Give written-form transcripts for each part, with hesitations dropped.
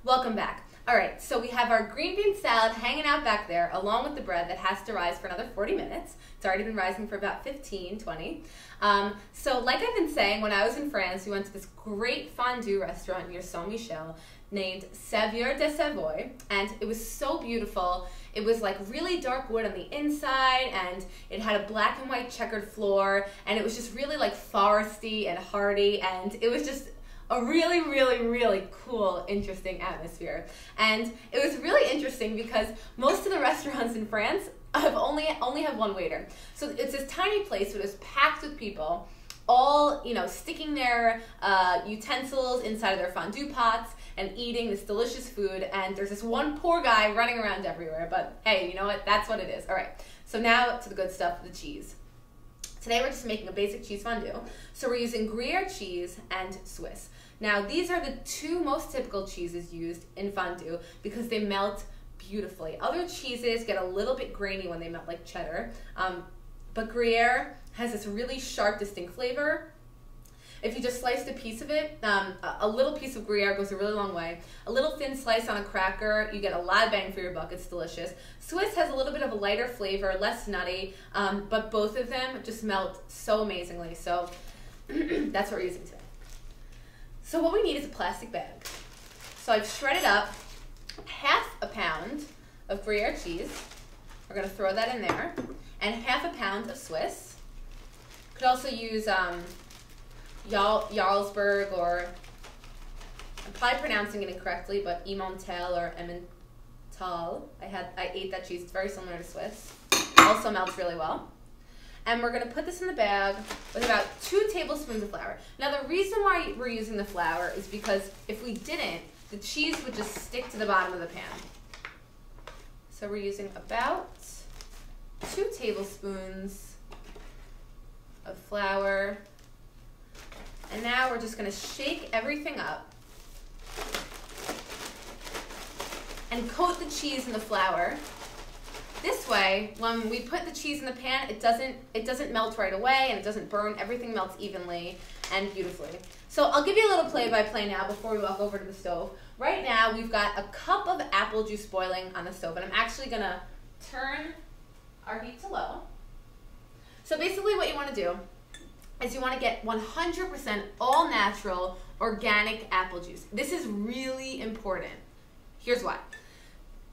Welcome back. All right, so we have our green bean salad hanging out back there along with the bread that has to rise for another 40 minutes. It's already been rising for about 15, 20. So like I've been saying, when I was in France, we went to this great fondue restaurant near Saint-Michel named Savour de Savoy, and it was so beautiful. It was like really dark wood on the inside, and it had a black and white checkered floor, and it was just really like foresty and hardy, and it was just a really, really, really cool, interesting atmosphere. And it was really interesting because most of the restaurants in France have only have one waiter. So it's this tiny place, but it's packed with people, all sticking their utensils inside of their fondue pots and eating this delicious food. And there's this one poor guy running around everywhere. But hey, you know what? That's what it is. All right. So now to the good stuff, the cheese. Today we're just making a basic cheese fondue. So we're using Gruyere cheese and Swiss. Now these are the two most typical cheeses used in fondue because they melt beautifully. Other cheeses get a little bit grainy when they melt, like cheddar, but Gruyere has this really sharp, distinct flavor. If you just sliced a piece of it, a little piece of Gruyere goes a really long way. A little thin slice on a cracker, you get a lot of bang for your buck. It's delicious. Swiss has a little bit of a lighter flavor, less nutty, but both of them just melt so amazingly. So that's what we're using today. So what we need is a plastic bag. So I've shredded up half a pound of Gruyere cheese. We're going to throw that in there. And half a pound of Swiss. Could also use Jarlsberg, or I'm probably pronouncing it incorrectly, but Emmental or Emmental. I ate that cheese. It's very similar to Swiss. Also melts really well. And we're going to put this in the bag with about 2 tablespoons of flour. Now the reason why we're using the flour is because if we didn't, the cheese would just stick to the bottom of the pan. So we're using about 2 tablespoons of flour. And now we're just going to shake everything up and coat the cheese in the flour. This way, when we put the cheese in the pan, it doesn't melt right away and it doesn't burn. Everything melts evenly and beautifully. So I'll give you a little play-by-play now before we walk over to the stove. Right now, we've got a cup of apple juice boiling on the stove, and I'm actually going to turn our heat to low. So basically what you want to do is you want to get 100% all natural, organic apple juice. This is really important. Here's why.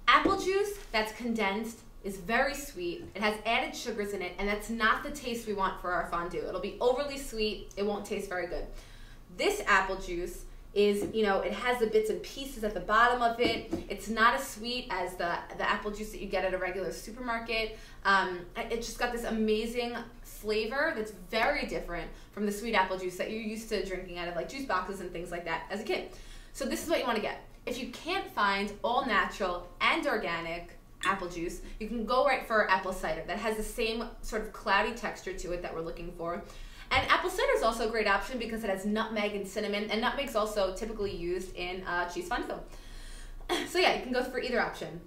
Apple juice that's condensed is very sweet. It has added sugars in it, and that's not the taste we want for our fondue. It'll be overly sweet. It won't taste very good. This apple juice is, it has the bits and pieces at the bottom of it. It's not as sweet as the apple juice that you get at a regular supermarket. It's just got this amazing flavor that's very different from the sweet apple juice that you're used to drinking out of like juice boxes and things like that as a kid. So this is what you want to get. If you can't find all natural and organic apple juice, you can go right for apple cider. That has the same sort of cloudy texture to it that we're looking for. And apple cider is also a great option because it has nutmeg and cinnamon, and nutmeg's also typically used in cheese fondue. So yeah, you can go for either option.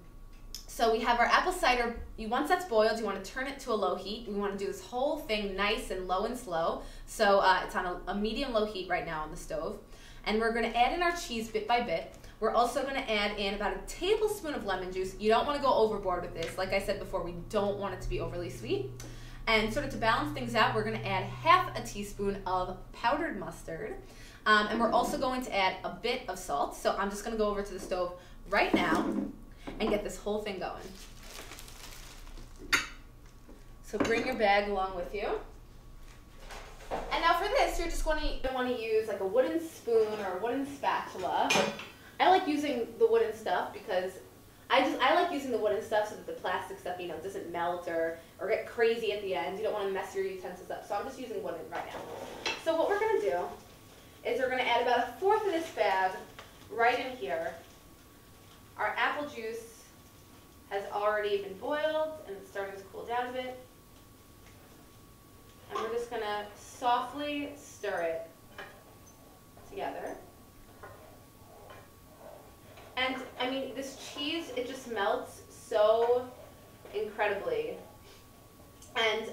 So we have our apple cider. Once that's boiled, you want to turn it to a low heat. We want to do this whole thing nice and low and slow. So it's on a medium-low heat right now on the stove. And we're going to add in our cheese bit by bit. We're also going to add in about a tablespoon of lemon juice. You don't want to go overboard with this. Like I said before, we don't want it to be overly sweet. And sort of to balance things out, we're going to add half a teaspoon of powdered mustard. And we're also going to add a bit of salt. So I'm just going to go over to the stove right now and get this whole thing going. So bring your bag along with you. And now for this, you're just going to want to use like a wooden spoon or a wooden spatula. I like using the wooden stuff because I like using the wooden stuff so that the plastic stuff, doesn't melt or get crazy at the end. You don't want to mess your utensils up. So I'm just using wooden right now. So what we're going to do is we're going to add about 1/4 of this bag right in here. Our apple juice has already been boiled and it's starting to cool down a bit. And we're just going to softly stir it together. And I mean, this cheese, it just melts so incredibly. And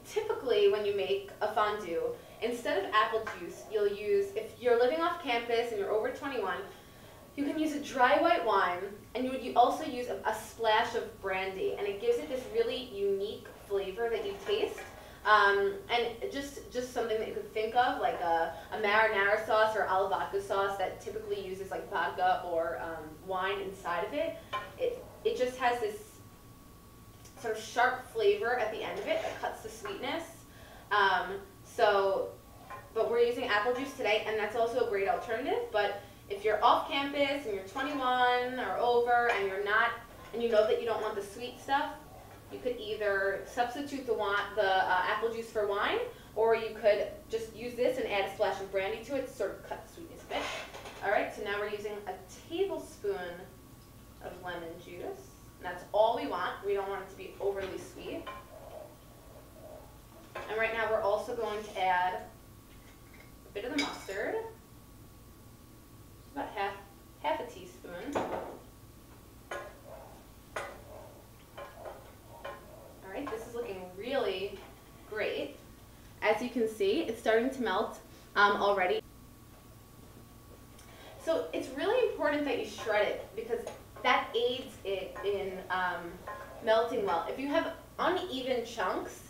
typically when you make a fondue, instead of apple juice, you'll use, if you're living off campus and you're over 21, You can use a dry white wine, and you also use a splash of brandy, and it gives it this really unique flavor that you taste. And just something that you could think of, like a marinara sauce or alla vodka sauce that typically uses like vodka or wine inside of it. It just has this sort of sharp flavor at the end of it that cuts the sweetness. But we're using apple juice today, and that's also a great alternative. But if you're off campus and you're 21 or over and you know that you don't want the sweet stuff, you could either substitute the apple juice for wine, or you could just use this and add a splash of brandy to it to sort of cut the sweetness a bit. All right, so now we're using a tablespoon of lemon juice. And that's all we want. We don't want it to be overly sweet. And right now we're also going to add a bit of the mustard, about half a teaspoon. All right, this is looking really great. As you can see, it's starting to melt already. So it's really important that you shred it because that aids it in melting well. If you have uneven chunks,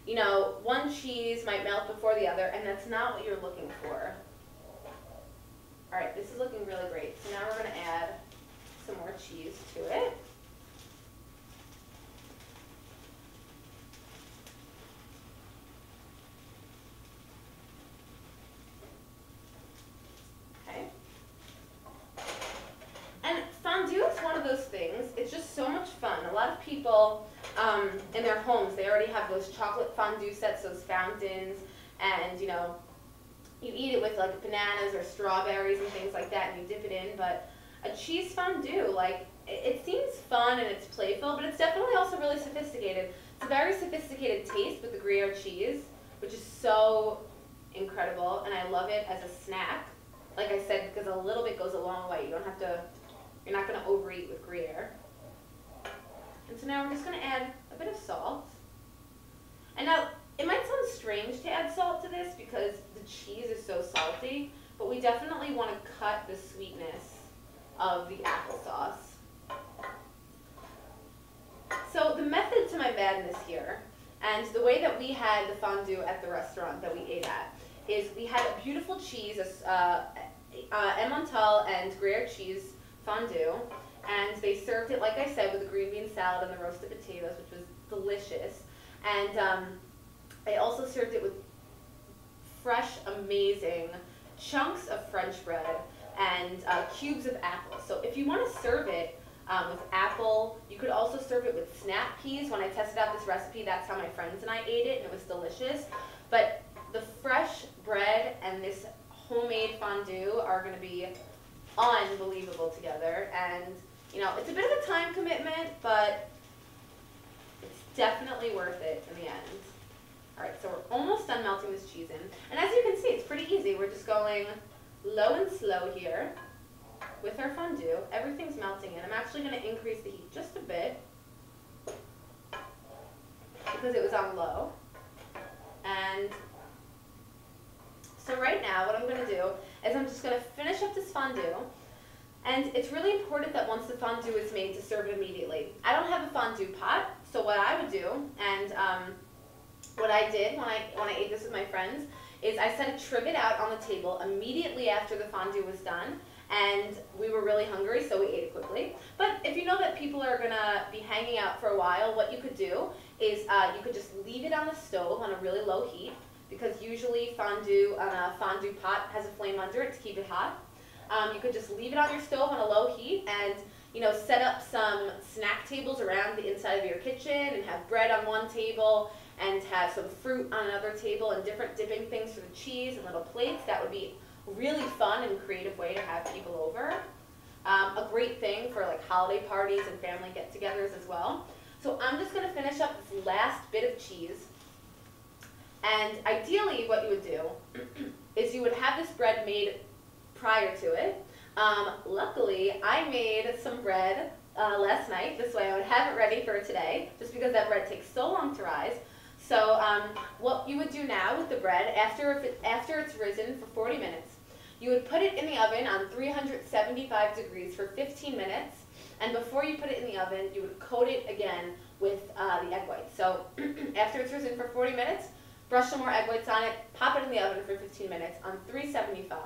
you know, one cheese might melt before the other, and that's not what you're looking for. All right, this is looking really great. So now we're going to add some more cheese to it. Okay. And fondue is one of those things. It's just so much fun. A lot of people in their homes, they already have those chocolate fondue sets, those fountains, and you know, you eat it with like bananas or strawberries and things like that, and you dip it in. But a cheese fondue, like, it seems fun and it's playful, but it's definitely also really sophisticated. It's a very sophisticated taste with the Gruyere cheese, which is so incredible, and I love it as a snack. Like I said, because a little bit goes a long way. You're not going to overeat with Gruyere. And so now we're just going to add a bit of salt. And now, it might sound strange to add salt to this because the cheese is so salty, but we definitely want to cut the sweetness of the applesauce. So the method to my madness here, and the way that we had the fondue at the restaurant that we ate at, is we had a beautiful cheese, Emmental and Gruyere cheese fondue, and they served it, like I said, with a green bean salad and the roasted potatoes, which was delicious. And they also served it with fresh, amazing chunks of French bread and cubes of apple. So if you want to serve it with apple, you could also serve it with snap peas. When I tested out this recipe, that's how my friends and I ate it, and it was delicious. But the fresh bread and this homemade fondue are going to be unbelievable together. And, you know, it's a bit of a time commitment, but it's definitely worth it in the end. All right, so we're almost done melting this cheese in. And as you can see, it's pretty easy. We're just going low and slow here with our fondue. Everything's melting in. I'm actually going to increase the heat just a bit because it was on low. And so right now, what I'm going to do is I'm just going to finish up this fondue. And it's really important that once the fondue is made to serve it immediately. I don't have a fondue pot, so what I would do, and what I did when I ate this with my friends, is I set a trivet out on the table immediately after the fondue was done, and we were really hungry, so we ate it quickly. But if you know that people are going to be hanging out for a while, what you could do is you could just leave it on the stove on a really low heat, because usually fondue on a fondue pot has a flame under it to keep it hot. You could just leave it on your stove on a low heat and, you know, set up some snack tables around the inside of your kitchen and have bread on one table and have some fruit on another table and different dipping things for the cheese and little plates. That would be a really fun and creative way to have people over. A great thing for like holiday parties and family get-togethers as well. So I'm just going to finish up this last bit of cheese. And ideally what you would do is you would have this bread made prior to it. Luckily, I made some bread last night. This way I would have it ready for today, just because that bread takes so long to rise. So what you would do now with the bread, after it's risen for 40 minutes, You would put it in the oven on 375 degrees for 15 minutes, and before you put it in the oven, you would coat it again with the egg whites. So after it's risen for 40 minutes, brush some more egg whites on it, pop it in the oven for 15 minutes on 375,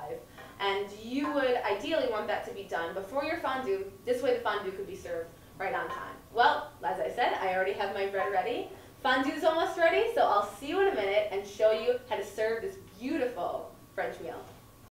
and you would ideally want that to be done before your fondue. This way the fondue could be served right on time. Well, as I said, I already have my bread ready. Fondue's almost ready, so I'll see you in a minute and show you